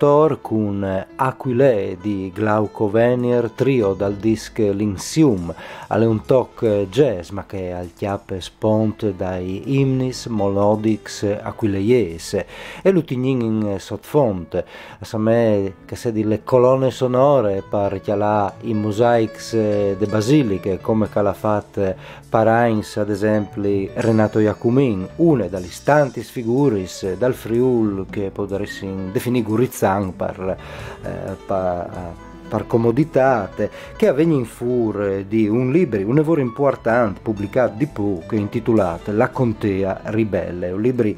Tor con Aquile di Glauco Venier, trio dal disc Linsium, alle un toc jazz ma che al chiappe spont dai imnis melodics aquileies e l'utignin in sottofonte, a me che se di le colonne sonore per chialà i mosaics de basiliche come che l'ha fatto Parains ad esempio Renato Jacumin, une dagli stanti figuris dal Friul che potresti definire Gurizzan per comodità, che avvenne in fur di un libro, un lavoro importante pubblicato di poco intitolato La Contea Ribelle, un libro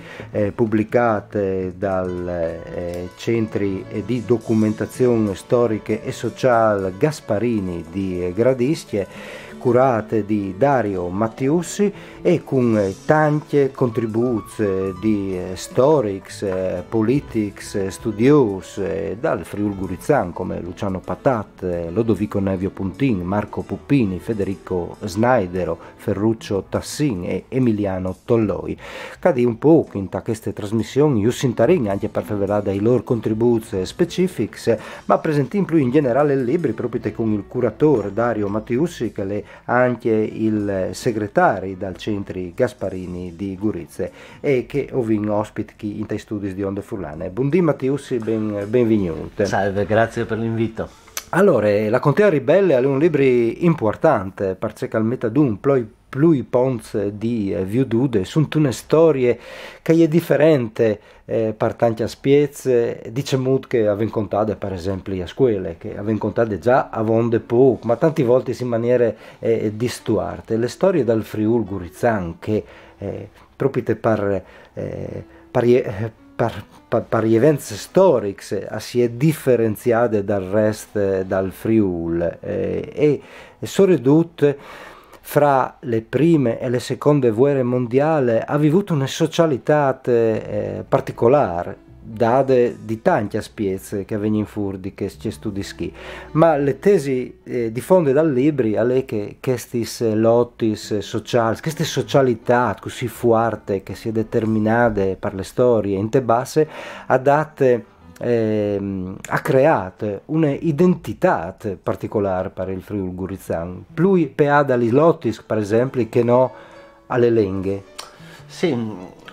pubblicato dal Centri di Documentazione Storiche e Sociale Gasparini di Gradistie, curate di Dario Mattiussi e con tanti contributi di storics, politics, studios dal Friul Gurizzan come Luciano Patat, Lodovico Nevio Puntin, Marco Puppini, Federico Snaidero, Ferruccio Tassin e Emiliano Tolloi. Cadi un po' in queste trasmissioni io sintarin anche per favorire dai loro contributi specifici, ma presenti più in generale i libri proprio con il curatore Dario Mattiussi che le anche il segretario dal Centri Gasparini di Gurizze e che ovin ospiti in tai studi di Onde Furlane. Buondì Mattiussi, benvenuto. Salve, grazie per l'invito. Allora, La Contea Ribelle è un libro importante perché al metadun plui ponz di viudude sono una storie che è differente per tante spiezze, diciamo che avevano contate per esempio a scuole, che avevano contate già a vonde poco, ma tante volte in maniere distuarte. Le storie dal Friul Gurizzan che proprio per gli eventi storici si è differenziate dal resto dal Friul e sono ridotte fra le prime e le seconde guerre mondiali ha avuto una socialità particolare, date di tante spiezze che vengono fuori di questi studi schi. Ma le tesi diffonde dal libri a lei che questi lottis sociali, queste socialità così forti che si è determinate per le storie in te basse, adatte ha creato un'identità particolare per il Friul Gurizzan, più per dagli lottis per esempio che no alle lingue. Sì,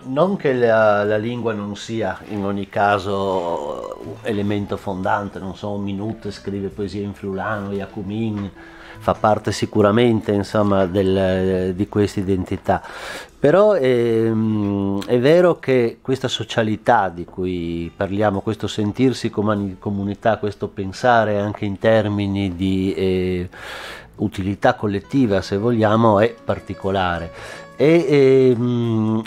non che la lingua non sia in ogni caso elemento fondante, non so, Minute scrive poesia in friulano, Jacumin fa parte sicuramente insomma di questa identità, però è vero che questa socialità di cui parliamo, questo sentirsi come comunità, questo pensare anche in termini di utilità collettiva se vogliamo è particolare e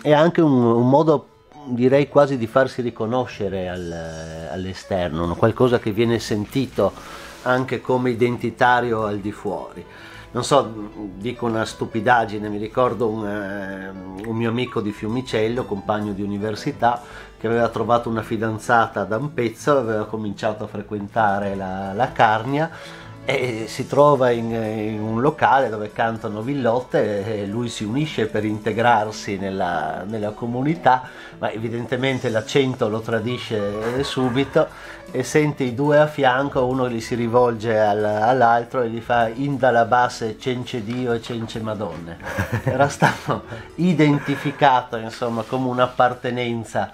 è anche un modo direi quasi di farsi riconoscere all'esterno, qualcosa che viene sentito anche come identitario al di fuori. Non so, dico una stupidaggine, mi ricordo un mio amico di Fiumicello, compagno di università, che aveva trovato una fidanzata da un pezzo, aveva cominciato a frequentare la Carnia e si trova in un locale dove cantano villotte e lui si unisce per integrarsi nella comunità, ma evidentemente l'accento lo tradisce subito e sente i due a fianco, uno gli si rivolge all'altro e gli fa "Inda la base cence Dio e cence Madonne". Era stato identificato insomma come un'appartenenza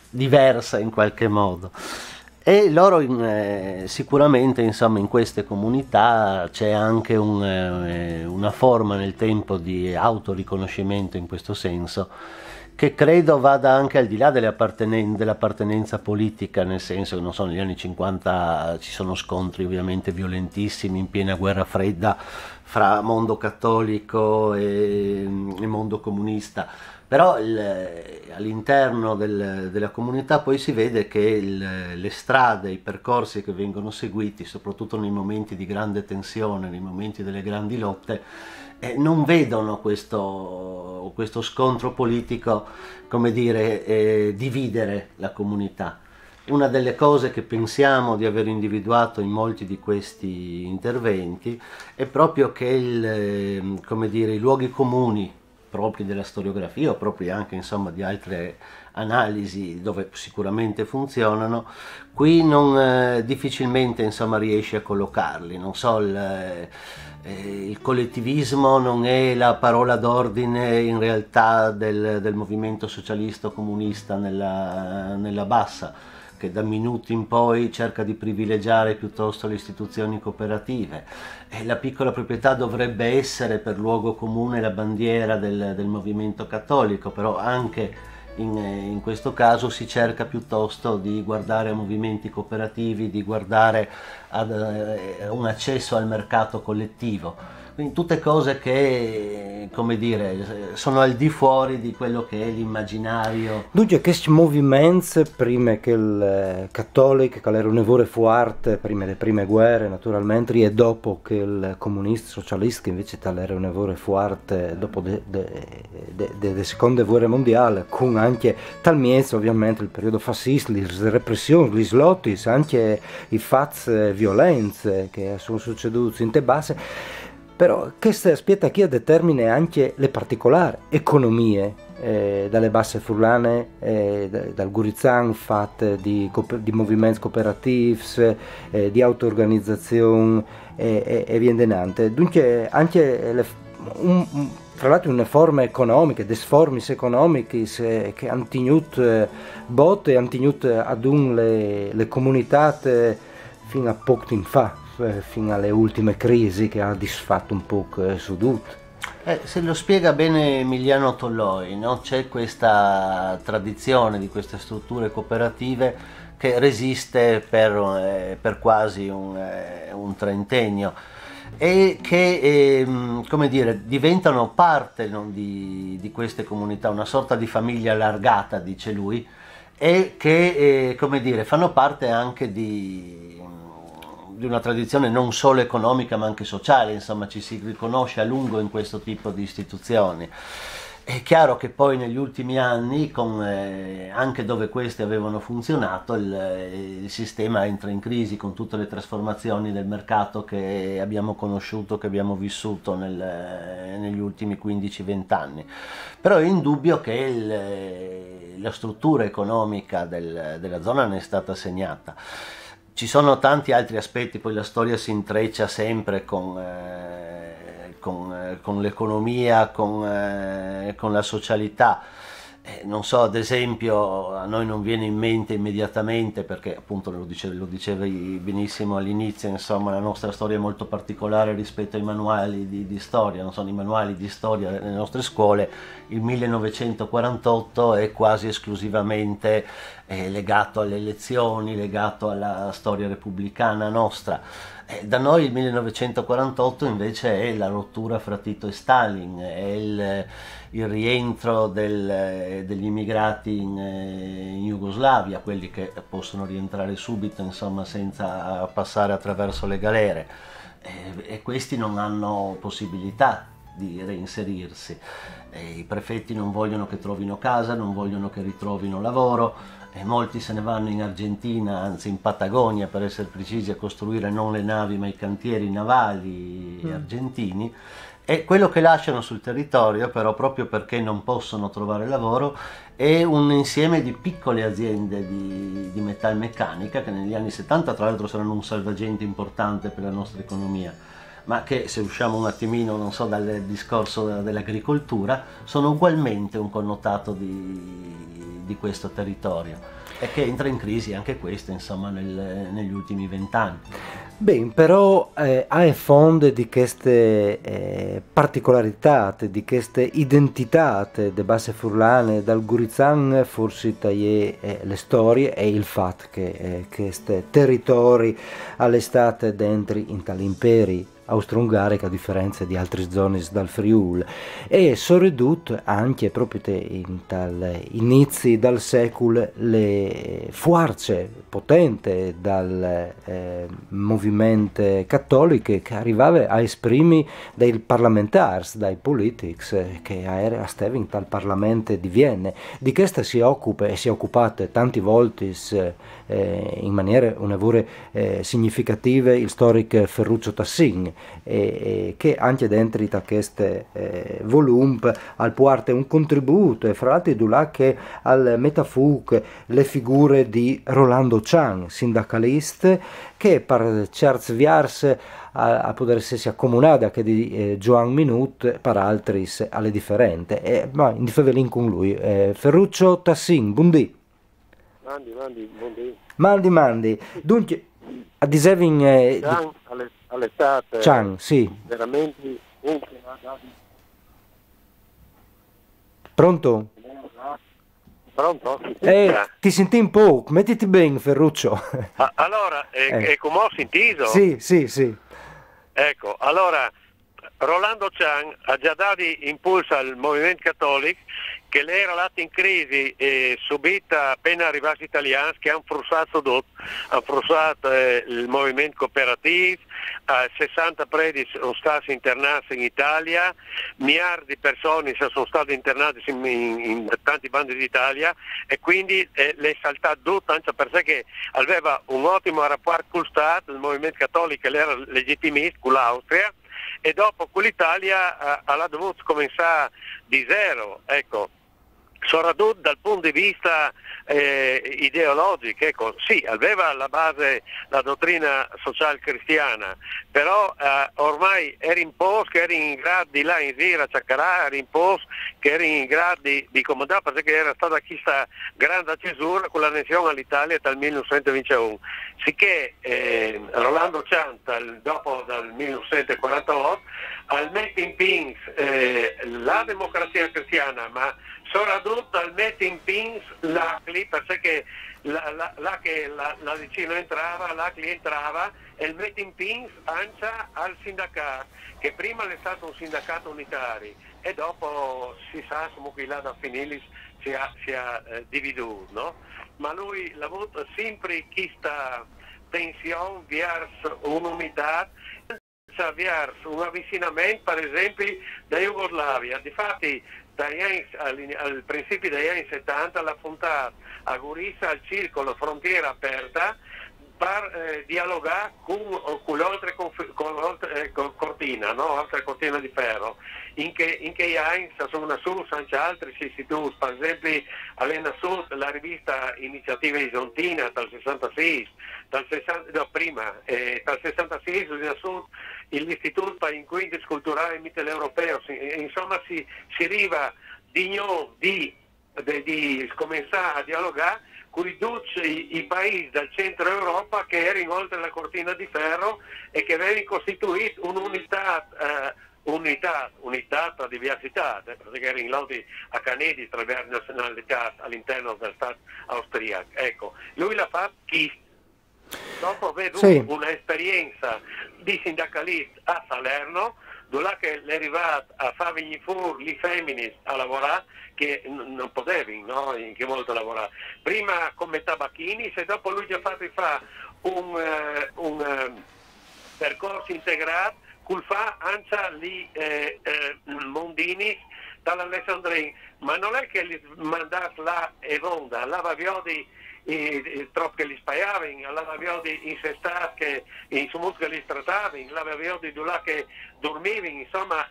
diversa in qualche modo. E loro sicuramente insomma in queste comunità c'è anche una forma nel tempo di autoriconoscimento in questo senso che credo vada anche al di là dell'appartenenza politica, nel senso che non so, negli anni 50 ci sono scontri ovviamente violentissimi in piena guerra fredda fra mondo cattolico e mondo comunista. Però all'interno della comunità poi si vede che le strade, i percorsi che vengono seguiti, soprattutto nei momenti di grande tensione, nei momenti delle grandi lotte, non vedono questo scontro politico, come dire, dividere la comunità. Una delle cose che pensiamo di aver individuato in molti di questi interventi è proprio che come dire, i luoghi comuni propri della storiografia o propri anche insomma di altre analisi dove sicuramente funzionano, qui non, difficilmente insomma riesci a collocarli. Non so, il collettivismo non è la parola d'ordine in realtà del movimento socialista comunista nella Bassa, che da Minuti in poi cerca di privilegiare piuttosto le istituzioni cooperative. E la piccola proprietà dovrebbe essere per luogo comune la bandiera del movimento cattolico, però anche in questo caso si cerca piuttosto di guardare a movimenti cooperativi, di guardare ad un accesso al mercato collettivo. Quindi tutte cose che, come dire, sono al di fuori di quello che è l'immaginario. Dunque, questi movimenti, prima che il cattolico, che era un'evore forte, prima delle prime guerre naturalmente, e dopo che il comunista socialista, che invece era un'evore forte dopo le seconde guerre mondiali, con anche tal mezzo ovviamente il periodo fascista, le repressioni, le lotti, anche i fatti violenze che sono succeduti in te base. Però questo aspetto qui determina anche le particolari economie dalle basse furlane, dal Gurizan, fatte di movimenti cooperativi, di auto-organizzazione e via denante. Dunque anche tra l'altro una forma economica, des formis economiche che hanno tenuto botte, hanno tenuto ad le comunità fino a poco tempo fa, fino alle ultime crisi che ha disfatto un po' su tutto. Se lo spiega bene Emiliano Tolloi, no? C'è questa tradizione di queste strutture cooperative che resiste per quasi un trentennio e che come dire, diventano parte, no, di queste comunità, una sorta di famiglia allargata, dice lui, e che come dire, fanno parte anche di una tradizione non solo economica ma anche sociale, insomma ci si riconosce a lungo in questo tipo di istituzioni. È chiaro che poi negli ultimi anni, anche dove queste avevano funzionato, il sistema entra in crisi con tutte le trasformazioni del mercato che abbiamo conosciuto, che abbiamo vissuto negli ultimi 15-20 anni. Però è indubbio che la struttura economica della zona ne è stata segnata. Ci sono tanti altri aspetti, poi la storia si intreccia sempre con l'economia, con la socialità. Non so, ad esempio, a noi non viene in mente immediatamente, perché appunto lo dicevi benissimo all'inizio, insomma la nostra storia è molto particolare rispetto ai manuali di storia, non sono i manuali di storia nelle nostre scuole, il 1948 è quasi esclusivamente legato alle elezioni, legato alla storia repubblicana nostra. Da noi il 1948 invece è la rottura fra Tito e Stalin, è il rientro degli immigrati in Jugoslavia, quelli che possono rientrare subito, insomma, senza passare attraverso le galere, e questi non hanno possibilità di reinserirsi. I prefetti non vogliono che trovino casa, non vogliono che ritrovino lavoro, e molti se ne vanno in Argentina, anzi in Patagonia per essere precisi, a costruire non le navi ma i cantieri navali argentini, e quello che lasciano sul territorio però, proprio perché non possono trovare lavoro, è un insieme di piccole aziende di metalmeccanica che negli anni 70 tra l'altro saranno un salvagente importante per la nostra economia, ma che, se usciamo un attimino, non so, dal discorso dell'agricoltura, sono ugualmente un connotato di questo territorio, e che entra in crisi anche questo, insomma, negli ultimi 20 anni. Beh, però a fondo di queste particolarità, di queste identità de base furlane dal Gurizan, forse le storie e il fatto che questi territori all'estate dentro in tali imperi austro-ungarica, a differenza di altre zone dal Friuli, e sono ridotte anche proprio in tal inizi del secolo le forze potenti dal movimento cattolico che arrivava a esprimere dai parlamentari, dai politici che stavano in tal Parlamento di Vienna. Di questa si occupa e si è occupata tante volte in maniere un'evore significative il storico Ferruccio Tassin, che anche dentro da questo volume al parte un contributo, e fra l'altro di là che al Metafuc le figure di Rolando Chan, sindacalista, che per certi versi a poter essere accomunata che di Joan Minut, per altri alle differenti. Ma in difevelin con lui. Ferruccio Tassin, buondì. Mandi, buondì. Mandi. Dunque, a Disevin... Chan all'estate. Chan, sì. Veramente un... Pronto? Pronto? Ti senti un po', mettiti bene Ferruccio. Allora, come ho sentito? Sì. Ecco, allora, Rolando Chan ha già dato impulso al movimento cattolico che era lato in crisi subita appena arrivati gli italiani che hanno frussato il movimento cooperativo, 60 preti sono stati internati in Italia, miliardi di persone sono state internate in tanti bandi d'Italia e quindi le saltato tutto anche perché aveva un ottimo rapporto con lo Stato, il movimento cattolico era legittimista con l'Austria e dopo con l'Italia ha dovuto cominciare di zero, ecco. Soprattutto dal punto di vista ideologico, ecco, sì, aveva alla base la dottrina sociale cristiana, però ormai era imposto che era in grado di là in Zira, Ciaccarà, era imposto che era in grado di comandare perché era stata questa grande cesura con l'annessione all'Italia dal 1921. Sicché Rolando Chan, dopo dal 1948, al mette in pins la democrazia cristiana, ma soprattutto al mette in pins l'ACLI, perché là che la vicino entrava, l'ACLI entrava e il mette in pins anche al sindacato, che prima è stato un sindacato unitario e dopo si sa come là da Finilis si ha dividuto, no? Ma lui l'ha avuto sempre questa tensione verso un'unità, verso un avvicinamento per esempio da Jugoslavia. Difatti al principio degli anni 70 la Fontana a Gurissa al circolo frontiera aperta per dialogare con l'altra cortina, no? Altra cortina di ferro. In che anni sono nascuti anche altri istituti, per esempio è nascuta la rivista Iniziativa Isontina dal 66, dal 66 è nascuto l'Istituto per Inquinti Culturali Mitteleuropeo, insomma si arriva di cominciare a dialogare con i paesi del centro Europa che erano oltre la cortina di ferro e che avevano costituito un'unità tra diversità, perché erano in lodi a canedi tra varie nazionalità all'interno del Stato austriaco. Ecco, lui l'ha fatto dopo aver un'esperienza di sindacalista a Salerno, dove che è arrivato a far venire fuori gli femminist a lavorare, che non potevi, no? In che molto lavorare. Prima come tabacchini, se dopo lui ha fatto fare un percorso integrato, col fa anche lì Mondini dall'Alessandria, ma non è che li mandasse là e ronda, là va troppo che li spaiavano, là avevano insestati che in sumus che li trattavano, là avevano di là che dormivano, insomma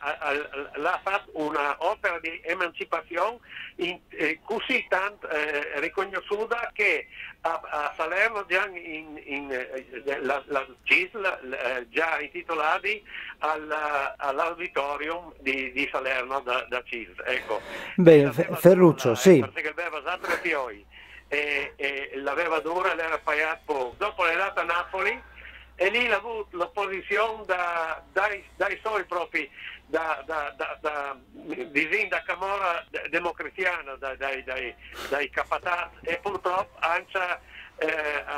l'ha fatto un'opera di emancipazione così tanto riconosciuta che a Salerno già la CISL già intitolati all'auditorium di Salerno da CISL. Ecco. Beh, Ferruccio, sì. Perché aveva usato le pioi. E l'aveva dura, l'era pagato poco. Dopo l'è andata a Napoli e lì l'ha avuto l'opposizione dai suoi propri da Camorra democristiana, dai capataz e purtroppo anche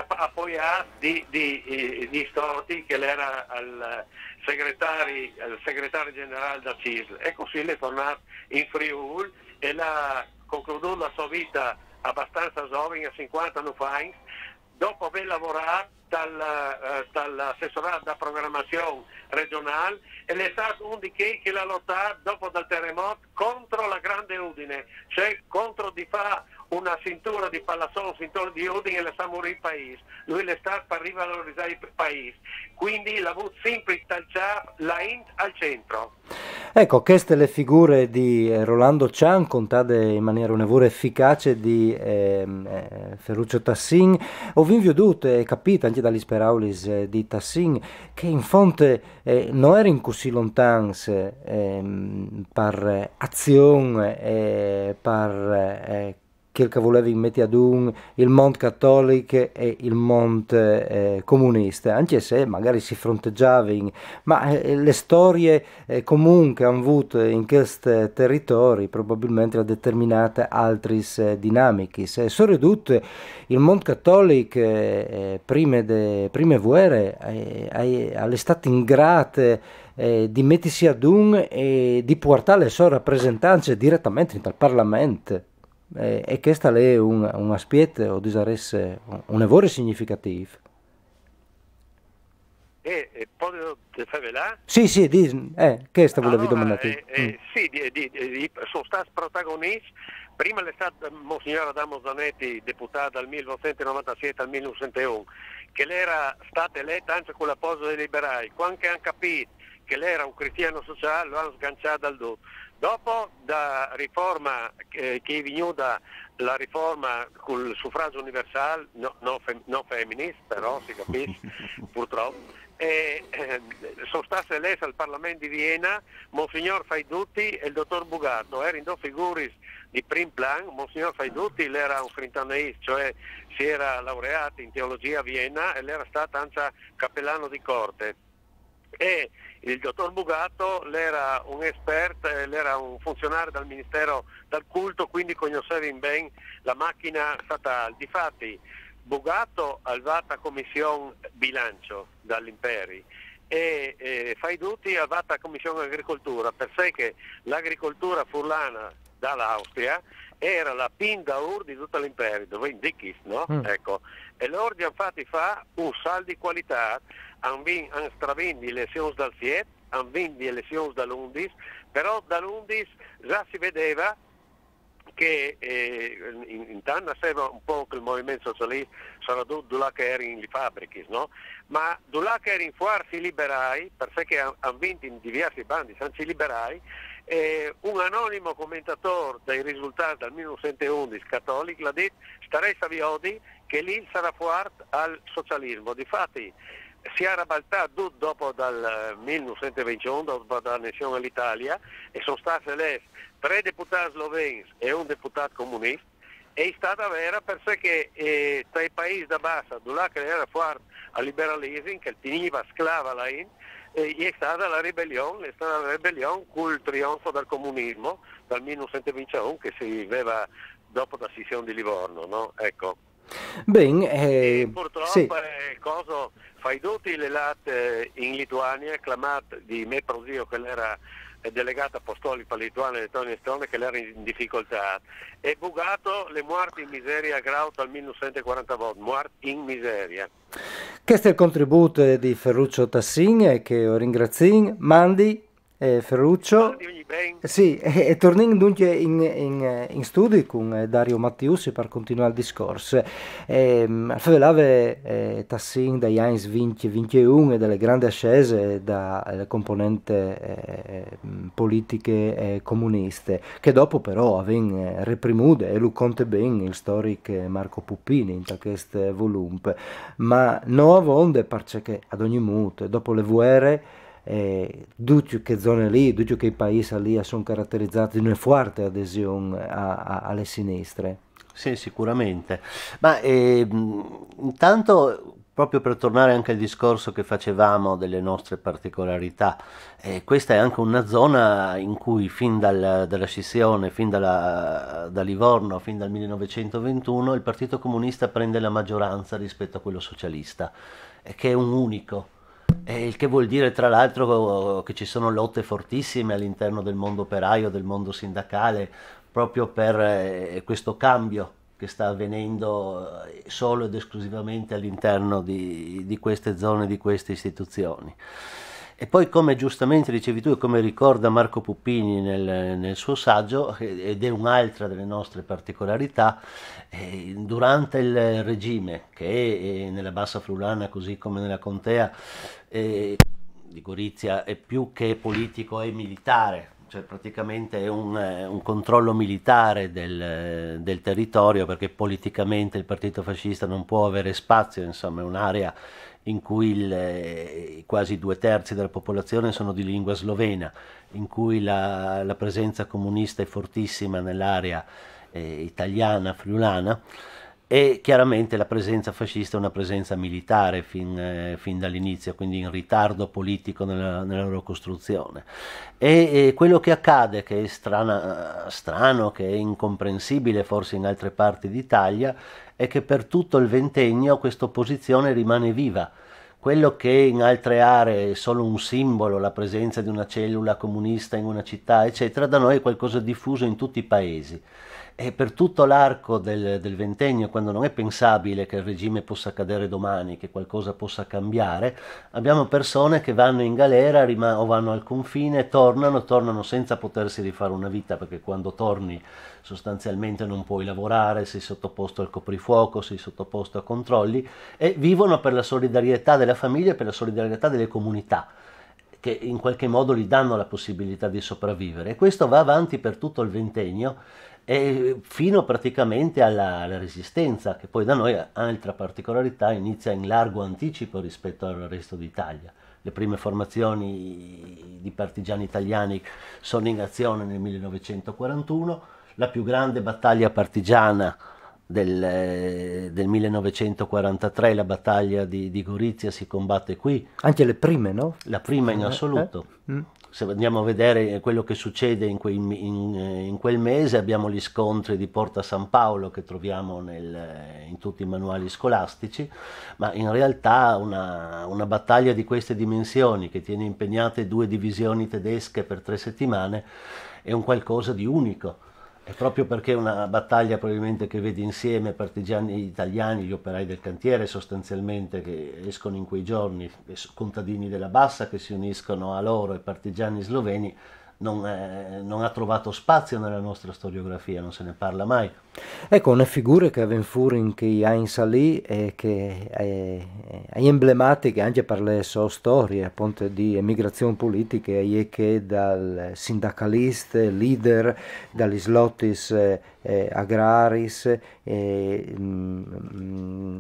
appoggiato di Storti che era il segretario generale da CISL e così è tornato in Friuli e l'ha concluso la sua vita abbastanza giovane, a 50 anni fa, dopo aver lavorato dall'assessorato da programmazione regionale e è stato uno di che l'ha lottato dopo dal terremoto contro la Grande Udine, cioè contro di fare una cintura di palazzo, cintura di ordine e le Samuri il paese. Lui è stato per rivalorizzare il paese. Quindi l'ha avuto sempre la Int al centro. Ecco, queste le figure di Rolando Cian, contate in maniera un'evore efficace di Ferruccio Tassin. Ho veduto e capito anche dagli speraulis di Tassin che in fonte non erano così lontani per azione, per quel che voleva mettere ad un il mondo cattolico e il mondo comunista, anche se magari si fronteggiavano, ma le storie comunque hanno avuto in questi territori probabilmente determinate altre dinamiche. Soprattutto il mondo cattolico prime guerre è stato ingrato di mettersi ad un e di portare le sue rappresentanze direttamente dal Parlamento. E questo è un aspetto, o disaresse, un evore significativo. E poi ti fai vedere? Sì, questo volevo domandare. Sì, sono stati protagonisti. Prima è stato Monsignor Adamo Zanetti, deputato dal 1997 al 1901, che lei era stata eletta anche con l'appoggio dei liberali. Quando hanno capito che lei era un cristiano sociale, lo hanno sganciato dal tutto. Dopo la riforma che è venuta, la riforma col suffragio universale, non femminista, però si capisce, purtroppo, sono state elette al Parlamento di Vienna Monsignor Faidutti e il dottor Bugato, erano due figure di prim plan. Monsignor Faidutti era un frintaneista, cioè si era laureato in teologia a Vienna e era stato anche cappellano di corte. E il dottor Bugato era un esperto, era un funzionario del Ministero del Culto, quindi conosceva bene la macchina statale. Difatti Bugato ha fatto la commissione bilancio dall'imperi e Faidutti ha fatto la commissione agricoltura, per sé che l'agricoltura furlana dall'Austria era la pinda ur di tutto l'impero, dove in Dicchis, no? Ecco. E loro hanno fatto un saldo di qualità, hanno stravinto le elezioni dal Fiet, hanno vinto le elezioni dall'11, però dall'11 già si vedeva che intanto sapeva un po' che il movimento socialista sarà là che era in fabbriche, no? Ma là che era in fuarsi liberai, perché hanno vinto in diversi bandi, sanzi liberai, un anonimo commentatore dei risultati del 1911 cattolico l'ha detto, starei Saviodi che lì sarà fuori al socialismo. Difatti si era baltato dopo dal 1921, dopo l'annessione all'Italia, e sono stati elette 3 deputati sloveni e un deputato comunista, e è stata vera perché tra i paesi da bassa, là che era fuori al liberalismo, che teniva sclava la Ind, è stata la ribellione con il trionfo del comunismo dal 1921 che si viveva dopo la scissione di Livorno, no? Ecco. Bene, purtroppo sì. Coso Faidutti le latte in Lituania, chiamato di me prozio che era delegato apostolico per Lituania di Tony Stone, che era in difficoltà, e Bugato le morti in miseria grauta al 1940, morti in miseria. Questo è il contributo di Ferruccio Tassin che ho ringraziato. Mandi Ferruccio. Sì, e torniamo dunque in studio con Dario Mattiussi per continuare il discorso. Favelave Tassin dagli anni 20-21 e delle grandi ascese da componente politiche comuniste, che dopo però avevano reprimuto e lo conta bene il storico Marco Puppini in questo volume, ma non avonde perché ad ogni modo, dopo le guerre, tutte che zone lì, tutti che i paesi lì sono caratterizzati di una forte adesione alle sinistre. Sì, sicuramente. Ma intanto, proprio per tornare anche al discorso che facevamo delle nostre particolarità, questa è anche una zona in cui fin dalla scissione, fin da Livorno, fin dal 1921, il Partito Comunista prende la maggioranza rispetto a quello socialista, che è un unico. Il che vuol dire tra l'altro che ci sono lotte fortissime all'interno del mondo operaio, del mondo sindacale, proprio per questo cambio che sta avvenendo solo ed esclusivamente all'interno di queste zone, di queste istituzioni. E poi, come giustamente dicevi tu e come ricorda Marco Puppini nel suo saggio, ed è un'altra delle nostre particolarità, durante il regime, che nella Bassa Friulana così come nella Contea di Gorizia è più che politico, è militare, cioè praticamente è un controllo militare del territorio, perché politicamente il partito fascista non può avere spazio, insomma è un'area in cui quasi 2/3 della popolazione sono di lingua slovena, in cui la presenza comunista è fortissima nell'area italiana, friulana, e chiaramente la presenza fascista è una presenza militare fin dall'inizio, quindi in ritardo politico nella loro costruzione. E quello che accade, che è strano, che è incomprensibile forse in altre parti d'Italia, è che per tutto il ventennio questa opposizione rimane viva. Quello che in altre aree è solo un simbolo, la presenza di una cellula comunista in una città, eccetera, da noi è qualcosa diffuso in tutti i paesi. E per tutto l'arco del ventennio, quando non è pensabile che il regime possa cadere domani, che qualcosa possa cambiare, abbiamo persone che vanno in galera o vanno al confine, tornano senza potersi rifare una vita, perché quando torni sostanzialmente non puoi lavorare, sei sottoposto al coprifuoco, sei sottoposto a controlli, e vivono per la solidarietà della famiglia e per la solidarietà delle comunità, che in qualche modo gli danno la possibilità di sopravvivere. E questo va avanti per tutto il ventennio, e fino praticamente alla Resistenza, che poi da noi, altra particolarità, inizia in largo anticipo rispetto al resto d'Italia. Le prime formazioni di partigiani italiani sono in azione nel 1941, la più grande battaglia partigiana del 1943, la battaglia di Gorizia, si combatte qui. Anche le prime, no? La prima in assoluto. Se andiamo a vedere quello che succede in quel mese, abbiamo gli scontri di Porta San Paolo che troviamo in tutti i manuali scolastici, ma in realtà una battaglia di queste dimensioni, che tiene impegnate 2 divisioni tedesche per 3 settimane, è un qualcosa di unico. È proprio perché è una battaglia probabilmente che vede insieme partigiani italiani, gli operai del cantiere sostanzialmente, che escono in quei giorni, contadini della Bassa che si uniscono a loro, e partigiani sloveni, non ha trovato spazio nella nostra storiografia, non se ne parla mai. Ecco, una figura che aveva fuori che ha in salì e che è emblematica anche per le sue storie, appunto, di emigrazione politica, e che dal sindacalista, leader, dagli slottis agraris,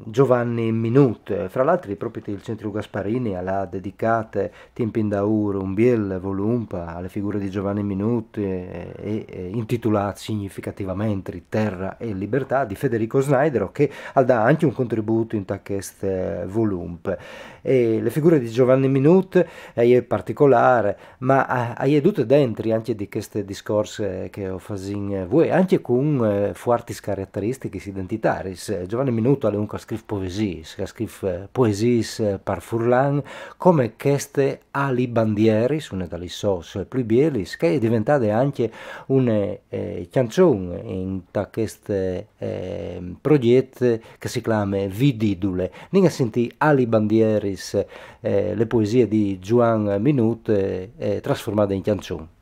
Giovanni Minut. Fra l'altro proprio il Centro Gasparini ha dedicato tempo in daur un bel volumpa alle figure di Giovanni Minut, intitolato significativamente Terra e Libertà, di Federico Snaidero, che ha dato anche un contributo in questo volume. E le figure di Giovanni Minut è particolare, ma hai edute dentro anche di questi discorsi che ho fatto voi, anche con forti caratteristiche identitarie. Giovanni Minut ha un scrive poesie per Furlan, come queste ali bandieri, una dalle sos più bielis, che è diventata anche una canzone in questo progetto che si chiama Vididule. Ninga sentì ali bandieris, le poesie di Giovanni Minut trasformate in canzone.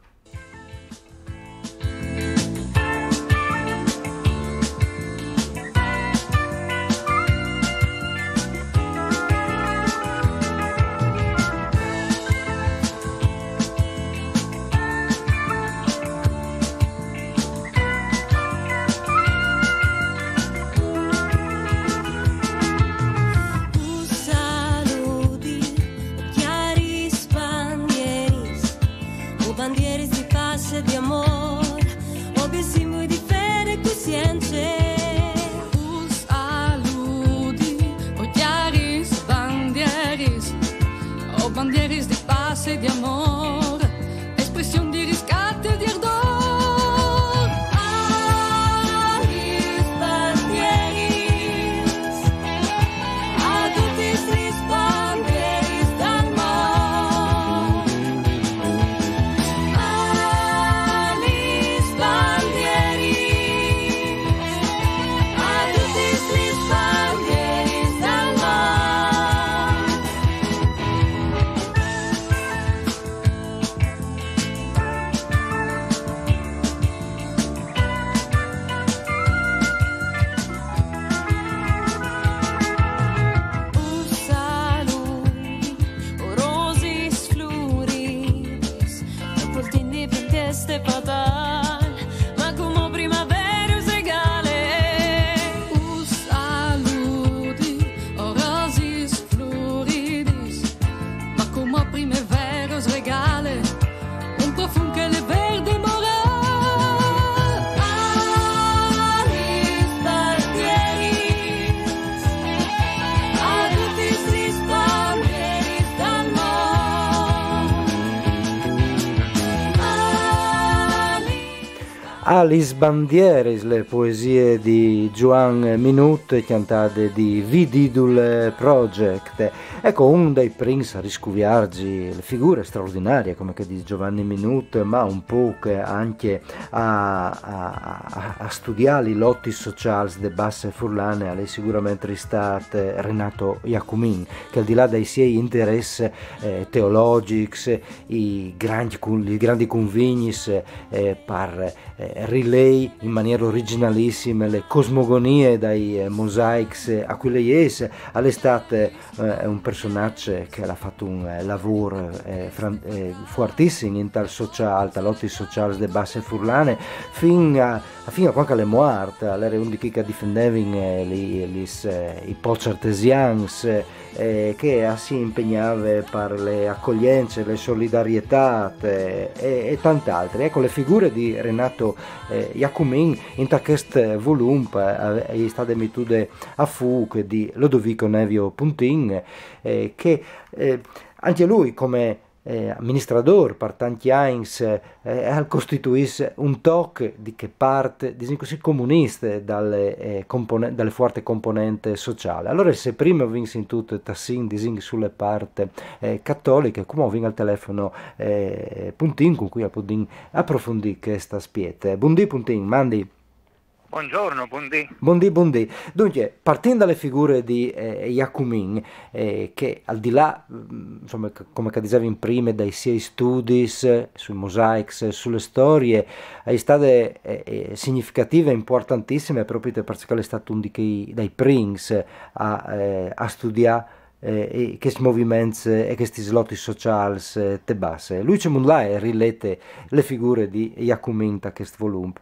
Alice Bandieris, le poesie di Joan Minut cantate di Vididul Project. Ecco, un dei Prince a riscuviargi le figure straordinarie come che di Giovanni Minut, ma un po' che anche a studiare i lotti sociali de basse furlane, alle sicuramente ristate Renato Jacumin, che al di là dei suoi interessi teologici, i grandi convignis per relay in maniera originalissima le cosmogonie dai mosaici aquileiesi. All'estate è un personaggio che ha fatto un lavoro fortissimo in tal social, talotti sociali de basse furlane fino a quando le morte, all'era un di chi che difendeva i pochi artesians, che si impegnava per le accoglienze, le solidarietà e tante altre. Ecco, le figure di Renato Jacumin in questo volume è stata emittuta a Fuc di Lodovico Nevio Puntin, che anche lui come amministrador per tanti anni costituisce un tocco di che parte diciamo così comuniste dalle forti componenti sociali. Allora se prima vinse in tutto tassin diciamo sulle parti cattoliche, come vince al telefono Puntin con cui approfondì questa spiete. Buondì Puntin, mandi. Buongiorno, buondì. Buondì. Dunque, partendo dalle figure di Jacumin, che al di là, insomma, come dicevo in prima, dai suoi studi sui mosaici, sulle storie, è stata significativa e importantissima proprio perché è stato uno dei Prince a studiare questi movimenti e questi slotti sociali te basse. Lui c'è e rilette le figure di Jacumin da questo volume.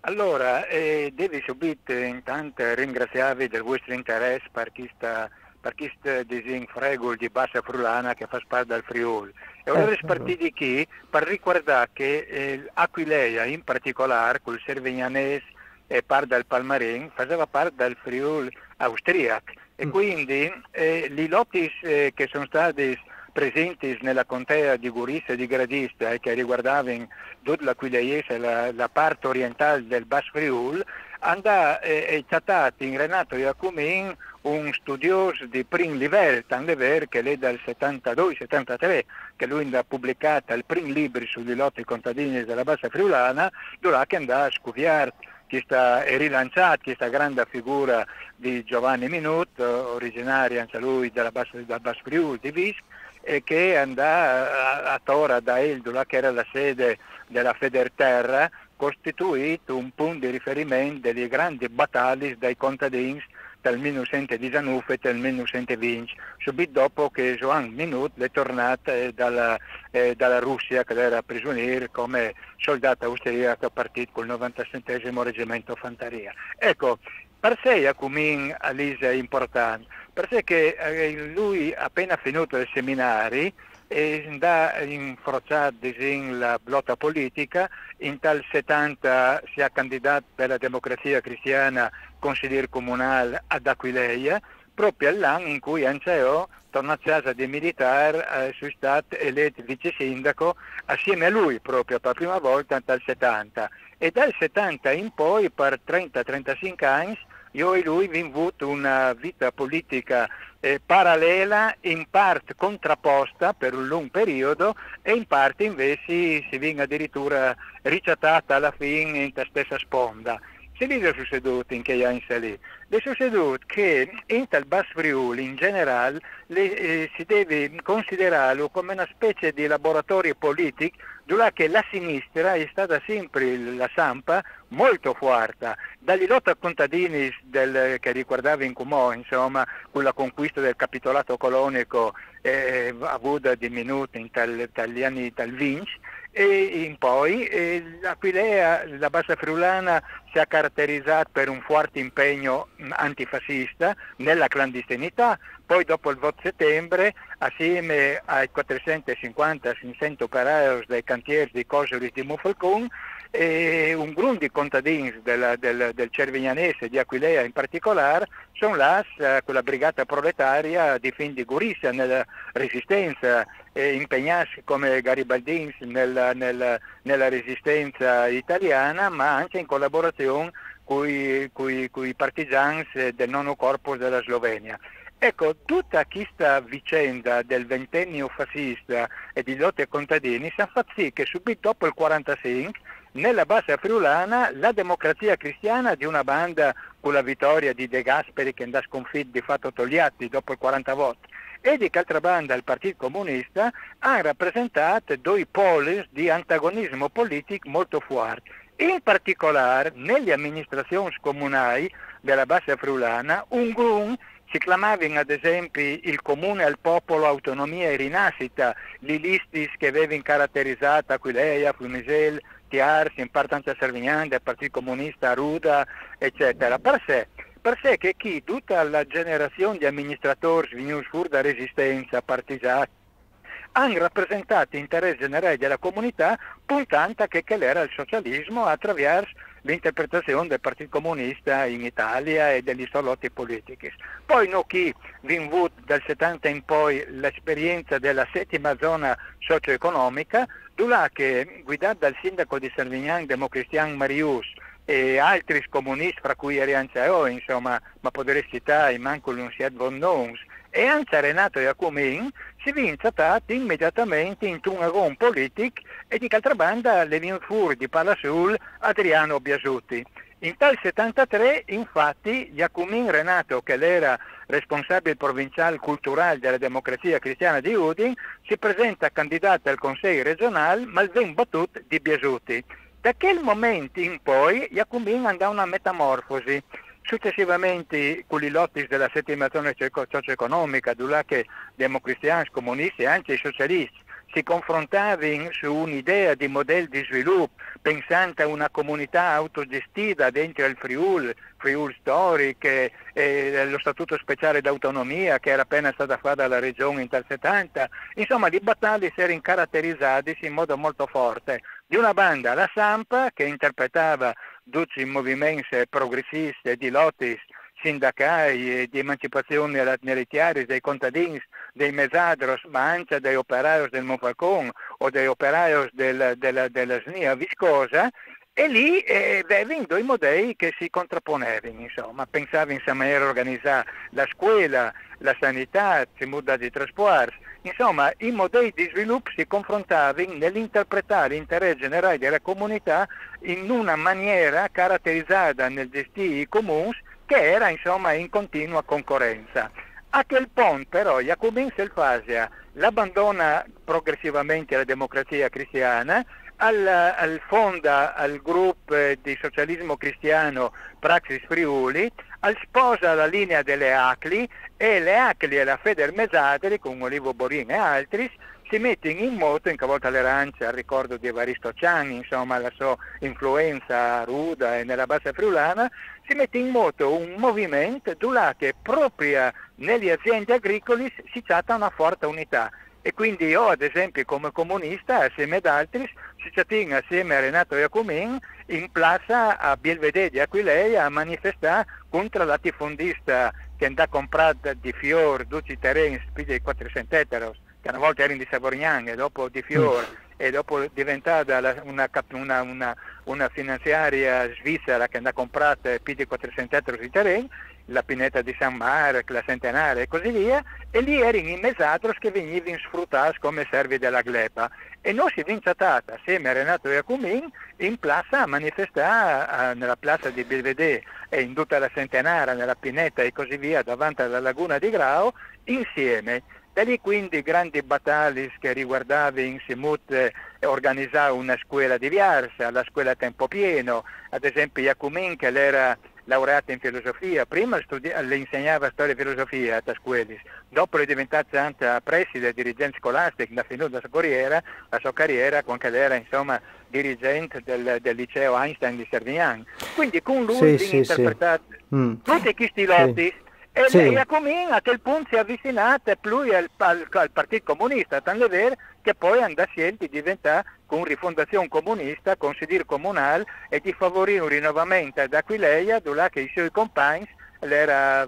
Allora, devi subito intanto ringraziarvi del vostro interesse per questo disegno fregol di Bassa Friulana che fa parte del Friuli. E ora partiti qui per ricordare che Aquileia in particolare, col Servignanese e parte del Palmarin, faceva parte del Friuli austriaco e quindi i lotti che sono stati presenti nella contea di Gurissa e di Gradista e che riguardavano tutta l'Aquileiese, la parte orientale del Bas Friul, è stato in Renato Jacumin un studioso di primo livello, tanto è vero che è dal 72-73 che lui ha pubblicato il primo libro sugli lotti contadini della Bassa Friulana, dove andava a scopiare e rilanciata questa grande figura di Giovanni Minut, originario anche lui dal Bas Friul di Visc, e che andava a Tora da Eldula, che era la sede della Federterra, costituito un punto di riferimento delle grandi battaglie dai contadini dal 1919 al 1920, subito dopo che Joan Minut è tornato dalla Russia, che era prigioniero come soldato austriaco partito col 97° reggimento fanteria. Ecco, per sé Jacumin Alisa è importante, perché lui appena finito i seminari è infrociato in la lotta politica, in tal 70 si è candidato per la democrazia cristiana consigliere comunale ad Aquileia, proprio all'anno in cui Anceo, torna a casa dei militari, è stato eletto vice sindaco assieme a lui proprio per la prima volta dal 70. E dal 70 in poi per 30-35 anni io e lui abbiamo avuto una vita politica parallela, in parte contrapposta per un lungo periodo e in parte invece si viene addirittura ricettata alla fine in la stessa sponda. Se lì è succeduto in che anni lì? È succeduto che in tal Bas Friuli in generale si deve considerarlo come una specie di laboratorio politico dove che la sinistra è stata sempre la Sampa molto forte, dagli lotta contadini che riguardava in Cumò, insomma, con la conquista del capitolato colonico avuta di minuti in tagli anni tal Vinci, e in poi l'Aquilea, la Bassa Friulana si è caratterizzata per un forte impegno antifascista nella clandestinità, poi dopo il voto settembre, assieme ai 450-500 operai dei cantieri di Cosoris di Monfalcone, e un gruppo di contadini del Cervignanese, di Aquileia in particolare, sono là con la brigata proletaria di fin di Gorizia nella resistenza, impegnarsi come garibaldini nella resistenza italiana, ma anche in collaborazione con i partigiani del nono corpo della Slovenia. Ecco, tutta questa vicenda del ventennio fascista e di lotte ai contadini si ha fatto sì che subito dopo il 1945 nella Bassa Friulana la democrazia cristiana di una banda con la vittoria di De Gasperi che andò sconfitto di fatto Togliatti dopo il 40 voti e di altra banda il Partito Comunista hanno rappresentato due poli di antagonismo politico molto forti. In particolare nelle amministrazioni comunali della Bassa Friulana un gruppo si chiamavano ad esempio il Comune al Popolo, Autonomia e Rinascita, le listis che avevano caratterizzato Aquileia, Fiumicel, Tiars, in parte anche Servignano, del Partito Comunista, Ruda, eccetera. Per sé che chi tutta la generazione di amministratori venuti fuori da resistenza partigiana hanno rappresentato l'interesse generale della comunità puntando che era il socialismo attraverso l'interpretazione del Partito Comunista in Italia e degli solotti politici. Poi chi vinto dal 70 in poi l'esperienza della settima zona socio-economica, dove che guidata dal sindaco di Servignano, Democristian Marius, e altri comunisti, fra cui Arianzao, insomma, ma potrei citare manco l'Unsiat von Dons, e anche Renato Iacumin, si vince immediatamente in un agon politico e di altra banda le viene fuori di Palasul Adriano Biasutti. In tal 73, infatti, Iacumin Renato, che era responsabile provinciale culturale della democrazia cristiana di Udin, si presenta candidato al Consiglio regionale, ma viene battuto di Biasutti. Da quel momento in poi Iacumin andò a una metamorfosi. Successivamente con i lotti della settima zona socio-economica, dove che democristiani, comunisti e anche i socialisti si confrontavano su un'idea di modello di sviluppo, pensando a una comunità autogestita dentro il Friul storico, lo statuto speciale d'autonomia che era appena stata fatta dalla regione in tal 70, insomma le battaglie si erano caratterizzate in modo molto forte. Di una banda la Sampa che interpretava tutti i movimenti progressisti di lotti sindacali e di emancipazione militare dei contadini, dei mesadros, ma anche dei operai del Monfalcone o dei operai della SNIA viscosa, e lì avevano due modelli che si contrapponevano, insomma, pensavano in maniera organizzata la scuola, la sanità, il modo di trasporto. Insomma, i modelli di sviluppo si confrontavano nell'interpretare l'interesse generale della comunità in una maniera caratterizzata nel gestire i comuni che era insomma in continua concorrenza. A quel punto però Iacumin Selfasia l'abbandona progressivamente la democrazia cristiana, fonda al gruppo di socialismo cristiano Praxis Friuli, sposa la linea delle ACLI e le ACLI e la Feder Mesadri con Olivo Borin e altri si mettono in moto, in Cavolta all'Arancia, al ricordo di Evaristo Ciani, insomma la sua influenza ruda e nella Bassa Friulana, si mette in moto un movimento dove che proprio nelle aziende agricole si tratta una forte unità. E quindi io, ad esempio, come comunista, assieme ad altri, si ciatina assieme a Renato Iacumin in piazza a Belvedere di Aquileia a manifestare contro la tifondista che andò a comprare di fior tutti i terreni più di 400 ettari, che una volta erano di Savorignano e dopo di fior, e dopo è diventata una finanziaria svizzera che andò a comprare più di 400 ettari di terreni, la Pineta di San Marco, la Centenaria e così via, e lì erano i mesatros che venivano sfruttati come servi della glepa. E noi si vinciatata assieme a Renato Iacumin in piazza a manifestare nella piazza di Belvedere e in tutta la Centenaria, nella Pineta e così via, davanti alla laguna di Grao, insieme. Da lì quindi grandi battaglie che riguardavano in Simut organizzare una scuola diversa, la scuola a tempo pieno, ad esempio Iacumin che era laureata in filosofia, prima le insegnava storia e filosofia a scuola, dopo è diventata anche preside, dirigente scolastico, da finita la sua carriera quando era insomma dirigente del liceo Einstein di Servignano. Quindi con lui interpretato tutti questi lotti E Sì. Jacquemin a quel punto si è avvicinata più al Partito Comunista, tanto è vero che poi andò a scelti di diventare con rifondazione comunista, consiglio comunale e di favorire un rinnovamento ad Aquileia, dove che i suoi compagni, era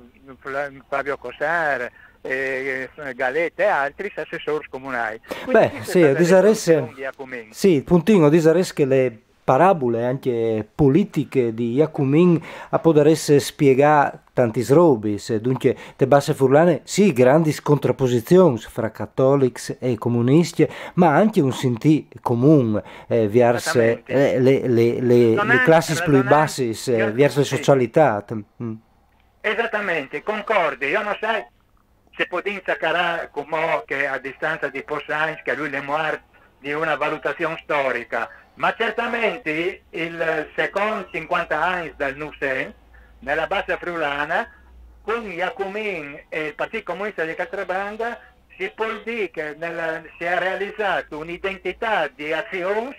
Fabio Cossar, Galetta e altri assessori comunali. Quindi Beh, questa è sì, stata disaresse, di Jacquemin. sì, puntino, disaresse che le parabole anche politiche di Jacumin a poter spiegare tanti robis, dunque te basse furlane, sì, grandi contrapposizioni fra cattolici e comunisti, ma anche un sentì comune verso Esattamente. le classi più basse, verso le Sì, socialità. Mm. esattamente, concordi. Io non sai se Podin saccarà come che a distanza di Possans, che lui è morto di una valutazione storica, ma certamente il secondo 50 anni dal Nusen, nella bassa friulana, con Jacumin e il Partito Comunista di Catrabanda, si può dire che si è realizzato un'identità di azioni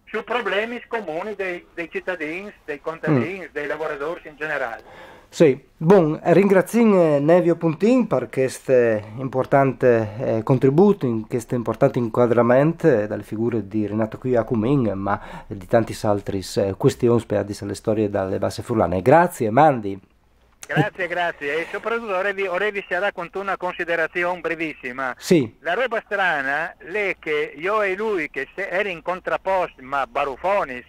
su problemi comuni dei cittadini, dei Mm. contadini, dei lavoratori in generale. Sì, buon, ringrazio Nevio Puntin per questo importante contributo, in questo importante inquadramento dalle figure di Renato Qui a Cumin, ma di tanti altri questioni per le storie dalle basse furlane. Grazie, Mandi. Grazie, grazie. E soprattutto vorrei si raccontare una considerazione brevissima. Sì, La roba strana è che io e lui, che eri in contrapposto, ma barufonis,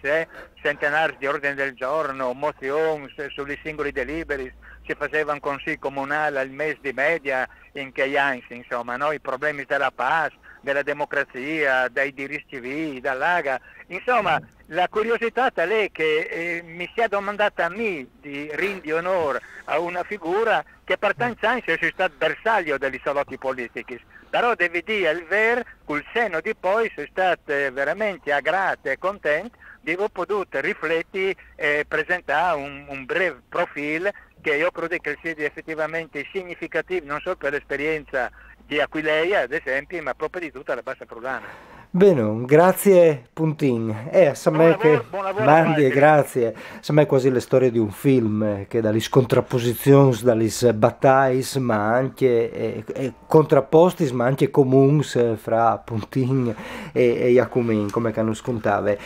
centenari di ordine del giorno, mozioni sugli singoli deliberi, si facevano consigli comunali al mese di media in che anni, insomma, no? I problemi della pace, della democrazia, dei diritti civili, dall'AGA. Insomma, la curiosità è che mi si è domandata a me di rendi onore a una figura che per tanti anni è stato bersaglio degli salotti politici, però devi dire il vero, col senno di poi sono stato veramente aggrato e contento di aver potuto riflettere e presentare un breve profilo che io credo che sia effettivamente significativo non solo per l'esperienza di Aquileia, ad esempio, ma proprio di tutta la bassa friulana. bene, grazie Puntin. A me che Buon lavoro a Mandi e Valtteri. grazie. A me è quasi la storia di un film che dalle contrapposizioni, dalle battaglie, ma anche contrapposti, ma anche comuni fra Puntin e Jacumin, come che non scontave.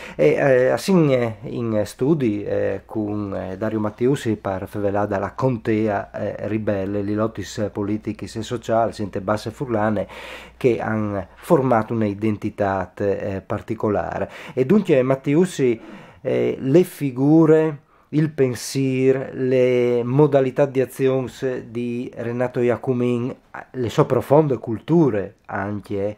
Assim in studi con Dario Mattiusi per favelare dalla contea ribelle, li lottis politici e sociali, sente basse furlane, che hanno formato un'identità particolare. E dunque Mattiusi, le figure, il pensiero, le modalità di azione di Renato Jacumin, le sue profonde culture anche,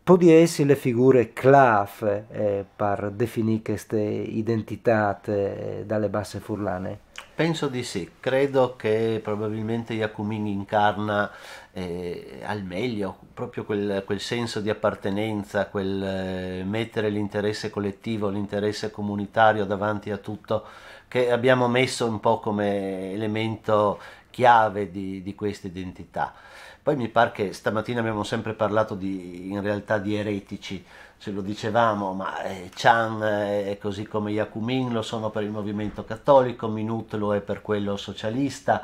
può essere le figure clave per definire queste identità dalle basse furlane? Penso di sì, credo che probabilmente Jacumin incarna al meglio proprio quel senso di appartenenza, quel mettere l'interesse collettivo, l'interesse comunitario davanti a tutto, che abbiamo messo un po' come elemento chiave di questa identità. Poi mi pare che stamattina abbiamo sempre parlato in realtà di eretici, ce lo dicevamo, ma Chan è così come Jacumin lo sono per il movimento cattolico, Minut lo è per quello socialista,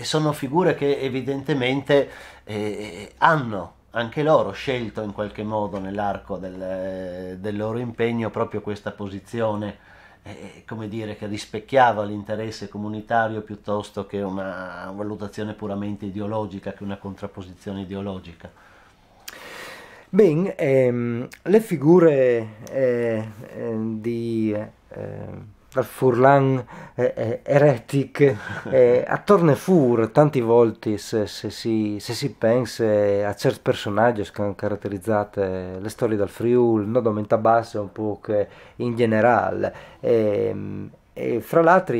sono figure che evidentemente hanno anche loro scelto in qualche modo nell'arco del loro impegno proprio questa posizione, come dire, che rispecchiava l'interesse comunitario piuttosto che una valutazione puramente ideologica, che una contrapposizione ideologica. Bene, le figure di Furlan eretic attorno fur tanti volte se si pensa a certi personaggi che hanno caratterizzato le storie del Friuli, non da basso un po' che in generale, e fra l'altro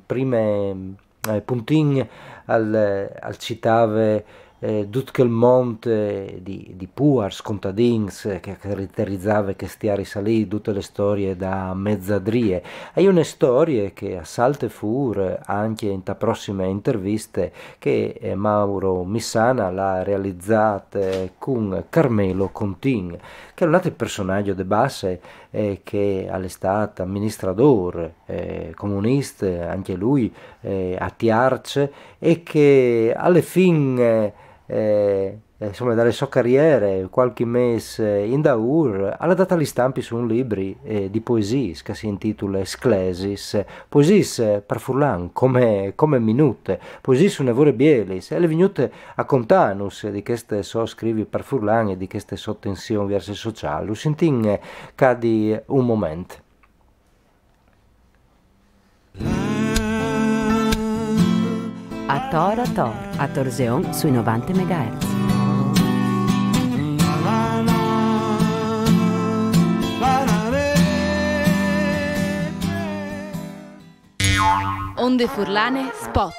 prime Puntin al citave tutto il monte di puars, contadins che caratterizzava questi ari salì, tutte le storie da mezzadrie. E una storia che a salte fur anche in ta prossime interviste che Mauro Missana l'ha realizzata con Carmelo Contin, che è un altro personaggio de base che all'estate amministratore comunista, anche lui a Tiarce, e che alla fine insomma dalle sue carriere qualche mese in Daur ha dato agli stampi su un libro di poesie che si intitola Sclesis, poesie per Furlan come minute, poesie su nevore bielis, e le venute a contanus di queste so scrivi per Furlan e di queste so tensioni verso il sociale. Lo sentin cadi un momento. A Tor, a Torseon sui 90 MHz. Onde Furlane Spot.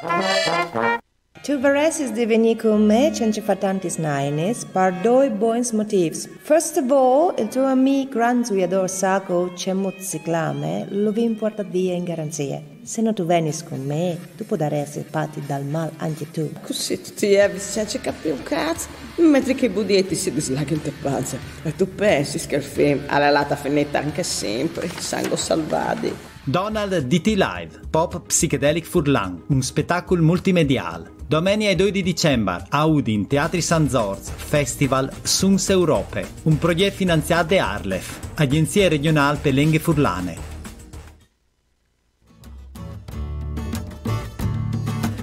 Tu verresti di venire con me senza fare tanti snaines per due buoni motivi. First of all, il tuo amico Granzuiador Sago c'è mozziclame, lo vi importa via in garanzia. Se non tu venis con me, tu potrai essere parte dal mal anche tu. Così tutti senza capire un cazzo, mentre che i budetti si dislagano in te pazza. E tu pensi che il film ha la lata finita anche sempre, sangue salvati. Donald DT Live, Pop Psychedelic Furlan, un spettacolo multimediale. Domenica 2 di dicembre, a Udin, Teatri San Zorz, Festival Suns Europe, un progetto finanziato da Arlef, Agenzia Regionale per Lenghe Furlane.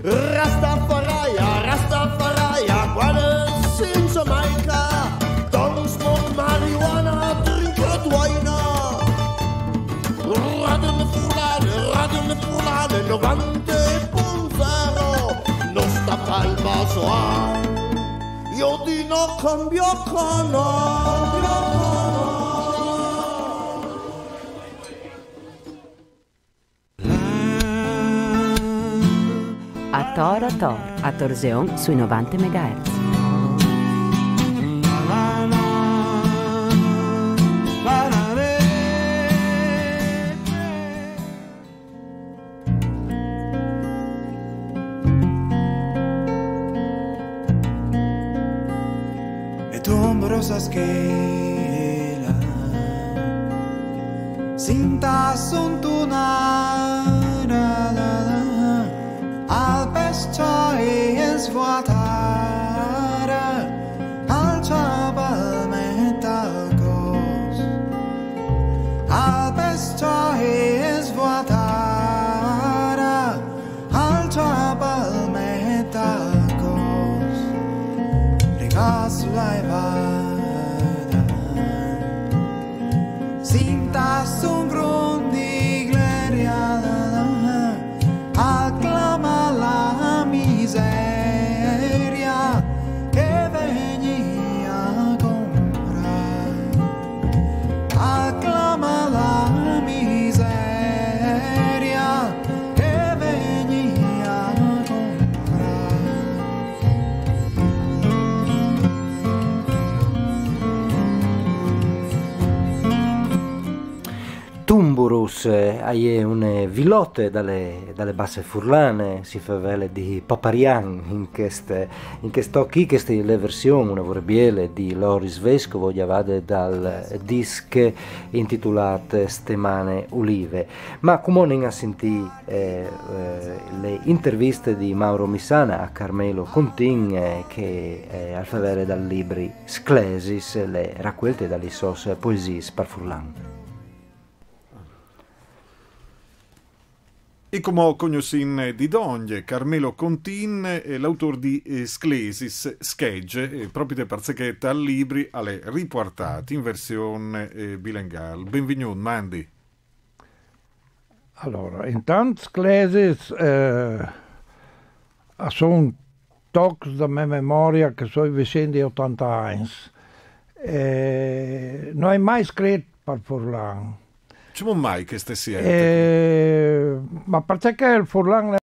Rastafariya, Rastafariya, quale senza Jamaica, don't smoke marijuana, drink red wine. Radio Furlane, 90.0, non sta palma soa, io di no cambio A Tor, a Torseon sui 90 MHz. Rosa schela Sinta suntunara Albescia e svuotara Al ciabal metacos Albescia e svuotara Al ciabal metacos Ricasso laiva un grundi gleriana acclama la miseria che venia a comprare acclama la miseria che venia a Tumburus è un vilotte dalle basse furlane, si fa vele di Paparian in questo qui, questa è la versione, una vorbiele di Loris Vescovo, vade dal disc intitolato Stemane Ulive. Ma come non ha sentito le interviste di Mauro Missana a Carmelo Contin che al favore dal libri Sclesis, le raccolte dalle sos poesie per furlan. E come conoscin di Donge, Carmelo Contin è l'autore di Sclesis, Schegge, proprio di Parzechetta al libri alle riportati in versione bilinguale. Benvenuto, Mandi. Allora, intanto Sclesis sono tocs da mia memoria che sono vicini 80 anni. Non hai mai scritto per Furlan. Come mai che stai siete? Ma perché il Furlan